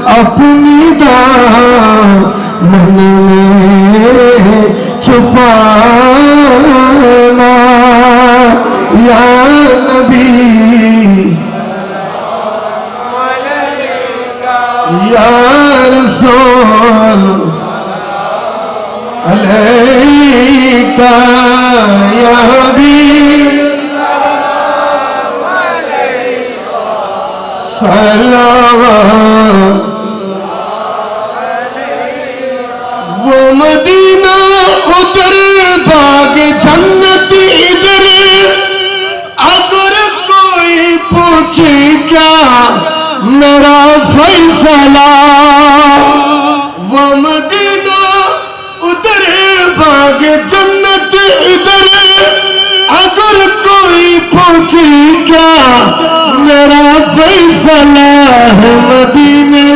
अपनी दामन में छुपाना या नबी या रसूल अलैका या हबीब सलावत। वो मदीना उधर बाग जन्नत इधर, अगर कोई पूछे क्या मेरा फैसला। वो मदीना उधर बाग जन्नत इधर, अगर कोई पूछे क्या मेरा फैसला है।